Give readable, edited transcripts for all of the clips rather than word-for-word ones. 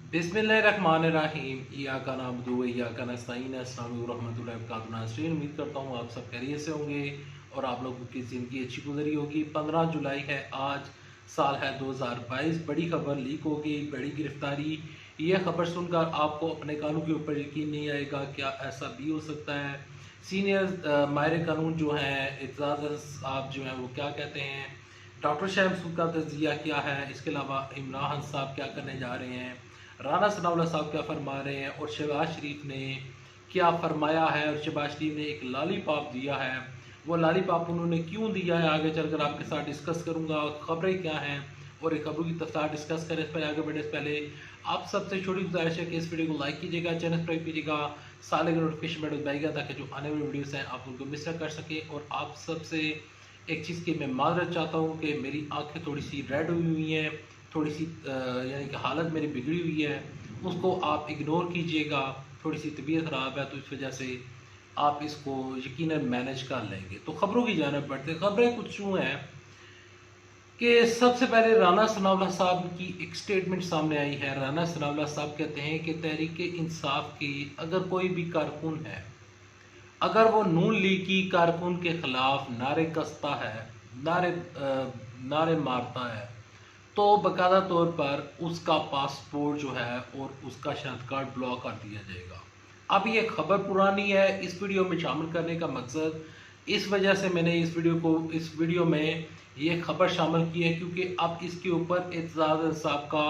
बिस्मिल्लाहिर्रहमानिर्रहीम। इय्याका नअबुदु व इय्याका नस्तईन। अस्सलामु अलैकुम रहमतुल्लाहि व बरकातुहू। नाज़रीन, उम्मीद करता हूँ आप सब खैरियत से होंगे और आप लोगों की ज़िंदगी अच्छी गुजरी होगी। 15 जुलाई है आज, साल है 2022। बड़ी खबर लीक हो गई, बड़ी गिरफ्तारी। ये खबर सुनकर आपको अपने कानून के ऊपर यकीन नहीं आएगा, क्या ऐसा भी हो सकता है। सीनियर माहिर कानून जो हैं एतजाज़ साहब जो हैं वो क्या कहते हैं, डॉक्टर शहमसूद का तजिया क्या है, इसके अलावा इमरान साहब क्या करने जा रहे हैं, राना सनाउल्लाह साहब क्या फरमा रहे हैं और शहबाज शरीफ ने क्या फरमाया है। और शहबाज शरीफ ने एक लालीपॉप दिया है, वो लालीपॉप उन्होंने क्यों दिया है आगे चलकर आपके साथ डिस्कस करूंगा। खबरें क्या हैं और एक खबरों की तफसील डिस्कस करें। इस पर आगे बढ़ने से पहले आप सबसे छोटी गुजारिश है कि इस वीडियो को लाइक कीजिएगा, चैनल सब्सक्राइब कीजिएगा, साले का नोटिफिकेशन बेल दबाइएगा ताकि जो आने वाली वीडियोस हैं आप उनको मिस ना कर सके। और आप सबसे एक चीज़ की मैं माजरत चाहता हूँ कि मेरी आंखें थोड़ी सी रेड हुई हुई हैं, थोड़ी सी यानी कि हालत मेरी बिगड़ी हुई है, उसको आप इग्नोर कीजिएगा। थोड़ी सी तबीयत ख़राब है तो इस वजह से आप इसको यकीनन मैनेज कर लेंगे। तो ख़बरों की जानिब बढ़ते। खबरें कुछ यूँ हैं कि सबसे पहले राना सनाउल्लाह साहब की एक स्टेटमेंट सामने आई है। राना सनाउल्लाह साहब कहते हैं कि तहरीक इंसाफ की अगर कोई भी कारकुन है, अगर वो नून लीग की कारकुन के खिलाफ नारे कसता है, नारे मारता है, तो बाकायदा तौर पर उसका पासपोर्ट जो है और उसका शनाख्ती कार्ड ब्लॉक कर दिया जाएगा। अब ये खबर पुरानी है, इस वीडियो में शामिल करने का मकसद इस वजह से मैंने इस वीडियो में ये खबर शामिल की है क्योंकि अब इसके ऊपर एतजाज़ साहब का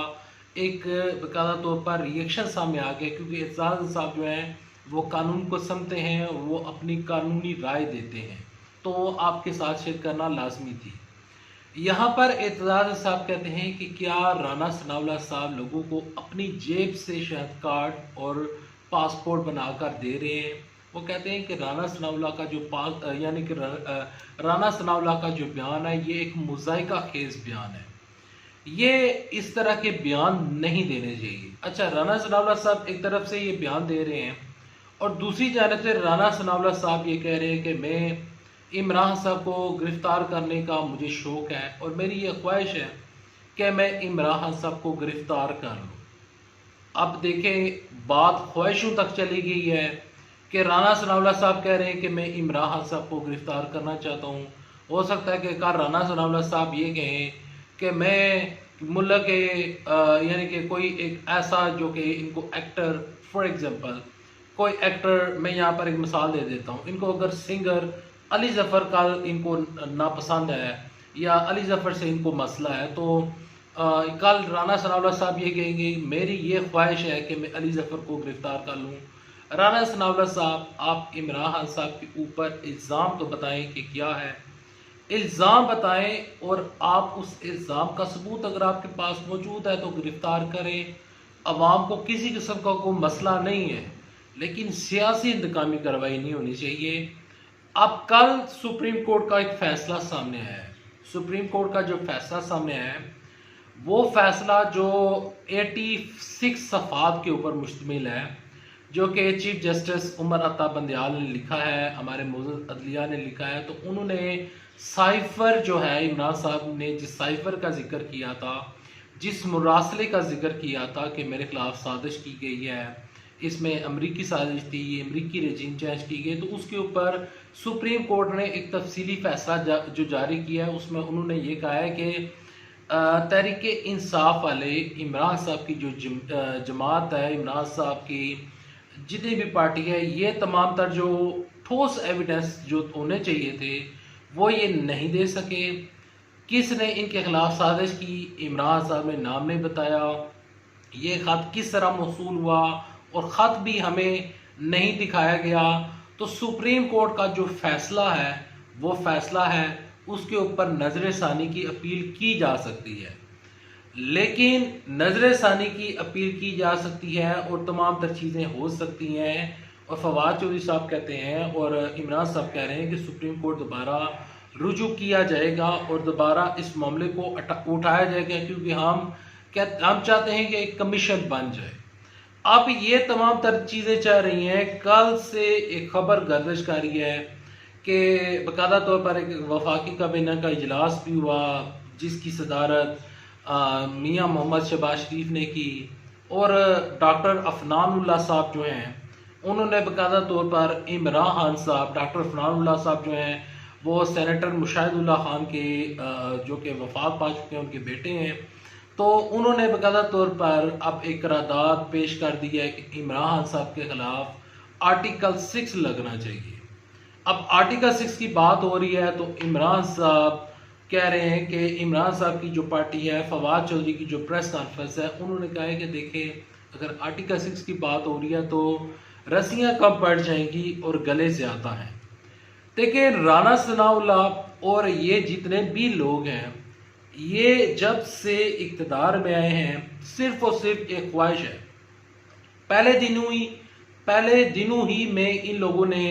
एक बाकायदा तौर पर रिएक्शन सामने आ गया। क्योंकि एतजाज़ साहब जो हैं वो कानून को समझते हैं, वो अपनी कानूनी राय देते हैं, तो वो आपके साथ शेयर करना लाजमी थी। यहाँ पर एतजाज़ साहब कहते हैं कि क्या राना सनाउल्लाह साहब लोगों को अपनी जेब से शनाख्ती कार्ड और पासपोर्ट बनाकर दे रहे हैं। वो कहते हैं कि राना सनाउल्लाह का जो यानी कि राना सनाउल्लाह का जो बयान है ये एक मुज़ायका खेज बयान है, ये इस तरह के बयान नहीं देने चाहिए। अच्छा, राना सनाउल्लाह साहब एक तरफ से ये बयान दे रहे हैं और दूसरी जानब से राना सनाउल्लाह साहब ये कह रहे हैं कि मैं इमरान साहब को गिरफ़्तार करने का मुझे शौक़ है और मेरी ये ख्वाहिश है कि मैं इमरान साहब को गिरफ़्तार कर लूँ। अब देखें, बात ख्वाहिशों तक चली गई है कि राना सनाउल्लाह साहब कह रहे हैं कि मैं इमरान साहब को गिरफ़्तार करना चाहता हूँ। हो सकता है कि कल राना सनाउल्लाह साहब ये कहें कि मैं मुल्क के यानी कि कोई एक ऐसा जो कि इनको एक्टर, फॉर एग्ज़ाम्पल कोई एक्टर, मैं यहाँ पर एक मिसाल दे देता हूँ, इनको अगर सिंगर अली ज़फ़र का इनको नापसंद है या अली ज़फ़र से इनको मसला है, तो कल राना सनाउल्लाह साहब ये कहेंगे मेरी ये ख्वाहिश है कि मैं अली ज़फ़र को गिरफ़्तार कर लूँ। राना सनाउल्लाह साहब, आप इमरान साहब के ऊपर इल्ज़ाम तो बताएं कि क्या है, इल्ज़ाम बताएं और आप उस इल्ज़ाम का सबूत अगर आपके पास मौजूद है तो गिरफ़्तार करें। अवाम को किसी किस्म का कोई मसला नहीं है, लेकिन सियासी इंतकामी कार्रवाई नहीं होनी चाहिए। अब कल सुप्रीम कोर्ट का एक फ़ैसला सामने आया है। सुप्रीम कोर्ट का जो फ़ैसला सामने आया है वो फ़ैसला जो 86 सफ़ात के ऊपर मुश्तमिल है, जो कि चीफ जस्टिस उमर अता बंदयाल ने लिखा है, हमारे मोअज़्ज़ज़ अदलिया ने लिखा है। तो उन्होंने साइफ़र जो है, इमरान साहब ने जिस साइफ़र का जिक्र किया था, जिस मुरासले का जिक्र किया था कि मेरे खिलाफ साजिश की गई है, इसमें अमरीकी साजिश थी, ये अमरीकी रजीम चेंज की गई, तो उसके ऊपर सुप्रीम कोर्ट ने एक तफसीली फ़ैसला जो जारी किया है उसमें उन्होंने ये कहा है कि तहरीक इंसाफ वाले इमरान साहब की जो जमात है, इमरान साहब की जितनी भी पार्टी है, ये तमाम तर जो ठोस एविडेंस जो होने चाहिए थे वो ये नहीं दे सके। किसने इनके खिलाफ साजिश की, इमरान साहब ने नाम नहीं बताया, ये ख़त किस तरह मौसूल हुआ और ख़त भी हमें नहीं दिखाया गया। तो सुप्रीम कोर्ट का जो फ़ैसला है वो फ़ैसला है, उसके ऊपर नज़र सानी की अपील की जा सकती है। लेकिन नज़र सानी की अपील की जा सकती है और तमाम तर चीज़ें हो सकती हैं। और फवाद चौधरी साहब कहते हैं और इमरान साहब कह रहे हैं कि सुप्रीम कोर्ट दोबारा रुजू किया जाएगा और दोबारा इस मामले को उठाया जाएगा, क्योंकि हम चाहते हैं कि एक कमीशन बन जाए। अब ये तमाम तर चीज़ें चल रही हैं। कल से एक खबर गर्दिश कर रही है कि बाकायदा तौर पर एक वफाकी काबीना का इजलास भी हुआ जिसकी सदारत मियाँ मोहम्मद शहबाज शरीफ ने की। और डॉक्टर अफनानुल्लाह साहब जो हैं उन्होंने बाकायदा तौर पर इमरान खान साहब, डॉक्टर अफनानुल्लाह साहब जो हैं वो सेनेटर मुशाहिदुल्लाह खान के जो कि वफात पा चुके हैं, उनके बेटे हैं, तो उन्होंने बाकायदा तौर पर अब एक करारदाद पेश कर दी है कि इमरान खान साहब के खिलाफ आर्टिकल 6 लगना चाहिए। अब आर्टिकल 6 की बात हो रही है तो इमरान साहब कह रहे हैं कि इमरान साहब की जो पार्टी है, फवाद चौधरी की जो प्रेस कॉन्फ्रेंस है, उन्होंने कहा है कि देखें अगर आर्टिकल 6 की बात हो रही है तो रस्सियां कम पड़ जाएंगी और गले ज़्यादा हैं। देखिए राना सनाउल्लाह और ये जितने भी लोग हैं, ये जब से इक़्तिदार में आए हैं सिर्फ और सिर्फ एक ख्वाहिश है। पहले दिनों ही में इन लोगों ने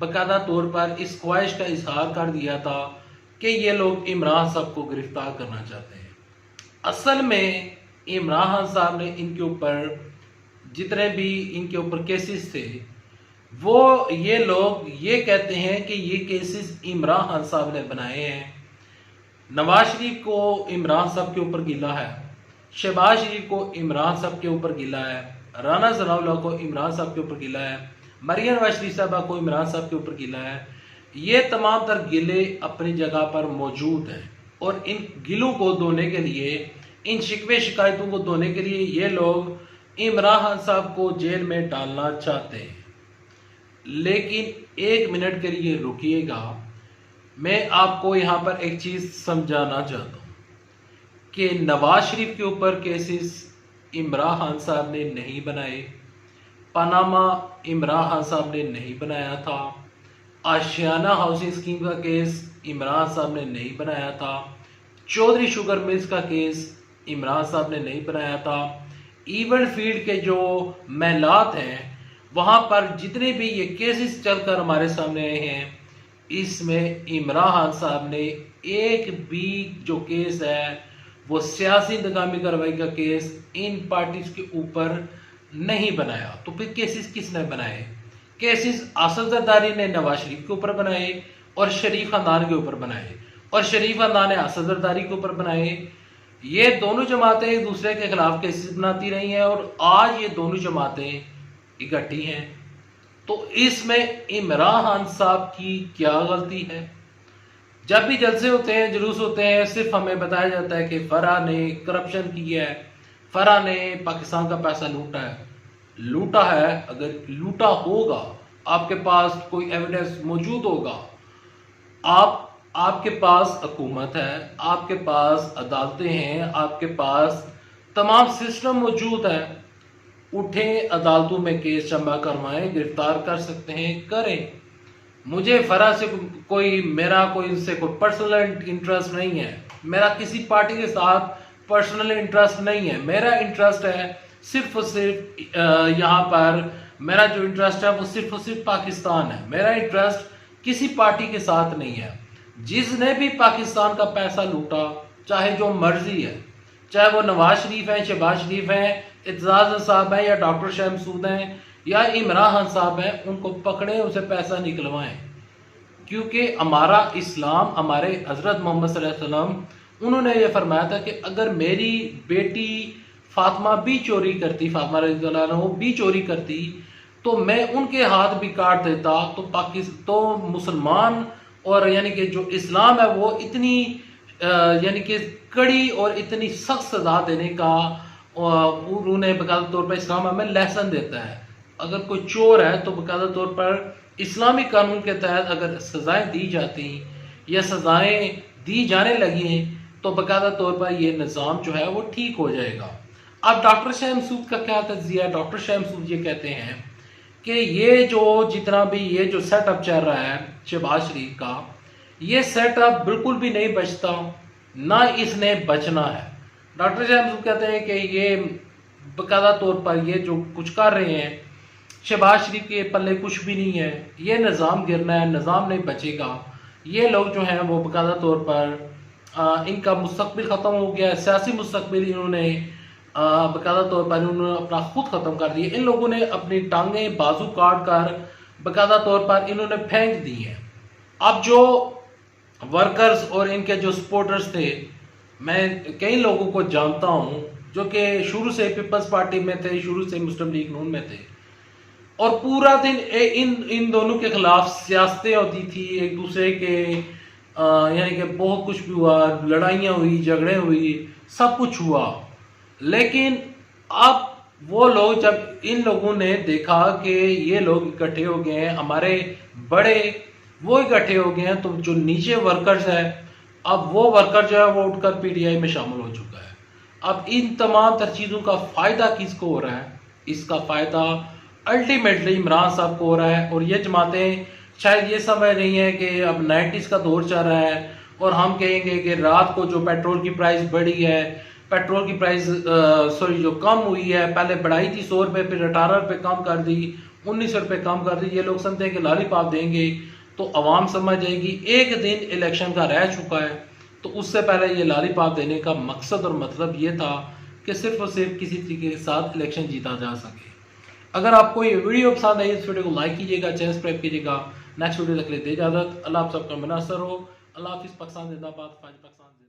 बाकायदा तौर पर इस ख्वाहिश का इजहार कर दिया था कि ये लोग इमरान साहब को गिरफ्तार करना चाहते हैं। असल में इमरान खान साहब ने इनके ऊपर जितने भी इनके ऊपर केसेस थे, वो ये लोग ये कहते हैं कि ये केसेस इमरान खान साहब ने बनाए हैं। नवाज शरीफ को इमरान साहब के ऊपर गिला है, शहबाज शरीफ को इमरान साहब के ऊपर गिला है, राना सनाउल्लाह को इमरान साहब के ऊपर गिला है, मरियम नवाज शरीफ साहबा को इमरान साहब के ऊपर गिला है। ये तमाम तर गिले अपनी जगह पर मौजूद हैं और इन गिलों को धोने के लिए, इन शिकवे शिकायतों को धोने के लिए ये लोग इमरान खान साहब को जेल में डालना चाहते हैं। लेकिन एक मिनट के लिए रुकिएगा, मैं आपको यहाँ पर एक चीज़ समझाना चाहता हूँ कि नवाज शरीफ के ऊपर केसेस इमरान खान साहब ने नहीं बनाए, पनामा इमरान खान साहब ने नहीं बनाया था, आशियाना हाउसिंग स्कीम का केस इमरान साहब ने नहीं बनाया था, चौधरी शुगर मिल्स का केस इमरान साहब ने नहीं बनाया था, इवन फील्ड के जो महलात हैं वहाँ पर जितने भी ये केसेस चलकर हमारे सामने आए हैं, इसमें इमरान खान साहब ने एक भी जो केस है वो सियासी इंतकामी कार्रवाई का केस इन पार्टीज के ऊपर नहीं बनाया। तो फिर केसेस किसने बनाए? केसेस असद जरदारी ने नवाज शरीफ के ऊपर बनाए और शरीफ खानदान के ऊपर बनाए, और शरीफ खानदान ने असद जरदारी के ऊपर बनाए। ये दोनों जमातें एक दूसरे के खिलाफ केसेस बनाती रही हैं और आज ये दोनों जमातें इकट्ठी हैं। तो इसमें इमरान खान साहब की क्या गलती है? जब भी जलसे होते हैं, जुलूस होते हैं, सिर्फ हमें बताया जाता है कि फराह ने करप्शन की है, फराह ने पाकिस्तान का पैसा लूटा है। अगर लूटा होगा, आपके पास कोई एविडेंस मौजूद होगा, आपके पास हुकूमत है, आपके पास अदालतें हैं, आपके पास तमाम सिस्टम मौजूद है, उठें अदालतों में केस जमा करवाएं, गिरफ्तार कर सकते हैं, करें। मुझे फराह से मेरा कोई इनसे कोई पर्सनल इंटरेस्ट नहीं है, मेरा किसी पार्टी के साथ पर्सनल इंटरेस्ट नहीं है। मेरा इंटरेस्ट है सिर्फ और सिर्फ यहाँ पर मेरा जो इंटरेस्ट है वो सिर्फ और सिर्फ पाकिस्तान है। मेरा इंटरेस्ट किसी पार्टी के साथ नहीं है। जिसने भी पाकिस्तान का पैसा लूटा, चाहे जो मर्जी है, चाहे वो नवाज शरीफ है, शहबाज शरीफ है, एतजाज साहब है, या डॉक्टर शाह मसूद हैं, या इमरान खान साहब हैं, उनको पकड़े, उसे पैसा निकलवाएं। क्योंकि हमारा इस्लाम, हमारे हजरत मोहम्मद सल्लल्लाहु अलैहि वसल्लम, उन्होंने ये फरमाया था कि अगर मेरी बेटी फातिमा भी चोरी करती, फातिमा रज़ियल्लाहु अन्हा भी चोरी करती, तो मैं उनके हाथ भी काट देता। तो मुसलमान और यानी कि जो इस्लाम है वो इतनी यानी कि कड़ी और इतनी सख्त सजा देने का उन्होंने बाकायदा तौर पर इस्लाम हमें लेसन देता है। अगर कोई चोर है तो बाकायदा तौर पर इस्लामी कानून के तहत अगर सजाएं दी जाती या सजाएं दी जाने लगी तो बाकायदा तौर पर ये निज़ाम जो है वो ठीक हो जाएगा। अब डॉक्टर शाह मसूद का क्या तज्जिया है? डॉक्टर शाह मसूद ये कहते हैं कि ये जो जितना भी ये जो सेटअप चल रहा है शहबाज शरीफ का, ये सेटअप बिल्कुल भी नहीं बचता, ना इसने बचना है। डॉक्टर शाह मसूद कहते हैं कि ये बाकायदा तौर पर ये जो कुछ कर रहे हैं शहबाज शरीफ के पल्ले कुछ भी नहीं है, ये निज़ाम गिरना है, निज़ाम नहीं बचेगा। ये लोग जो हैं वो बाकायदा तौर पर इनका मुस्तकबिल ख़त्म हो गया, सियासी मुस्तकबिल इन्होंने बाकायदा तौर पर इन्होंने अपना खुद ख़त्म कर दिया। इन लोगों ने अपनी टांगें बाजू काट कर बाकायदा तौर पर इन्होंने फेंक दी हैं। अब जो वर्कर्स और इनके जो सपोर्टर्स थे, मैं कई लोगों को जानता हूँ जो कि शुरू से पीपल्स पार्टी में थे, शुरू से मुस्लिम लीग नून में थे, और पूरा दिन इन इन दोनों के खिलाफ सियासतें होती थी, एक दूसरे के यानी कि बहुत कुछ भी हुआ, लड़ाइयाँ हुई, झगड़े हुई, सब कुछ हुआ। लेकिन अब वो लोग, जब इन लोगों ने देखा कि ये लोग इकट्ठे हो गए हैं, हमारे बड़े वो इकट्ठे हो गए हैं, तो जो नीचे वर्कर्स है, अब वो वर्कर जो है वो उठकर पीटीआई में शामिल हो चुका है। अब इन तमाम तर चीज़ों का फ़ायदा किसको हो रहा है? इसका फ़ायदा अल्टीमेटली इमरान साहब को हो रहा है। और ये जमातें शायद ये समझ रही हैं कि अब 90s का दौर चल रहा है और हम कहेंगे कि रात को जो पेट्रोल की प्राइस बढ़ी है, पेट्रोल की प्राइस जो कम हुई है, पहले बढ़ाई थी 100 रुपये, फिर 18 रुपये कम कर दी, 19 रुपये कम कर दी, ये लोग समझते हैं कि लॉलीपॉप देंगे तो आवाम समझ जाएगी। एक दिन इलेक्शन का रह चुका है, तो उससे पहले ये लॉलीपॉप देने का मकसद और मतलब ये था कि सिर्फ और सिर्फ किसी तरीके के साथ इलेक्शन जीता जा सके। अगर आपको ये वीडियो पसंद आई, इस वीडियो को लाइक कीजिएगा, चैनल सब्सक्राइब कीजिएगा। नेक्स्ट वीडियो तक ले दे इजाजत। अल्लाह आप सबका मुनासर हो। अल्लाह हाफिज़। पाकिस्तान जिंदाबाद। पाकिस्तान।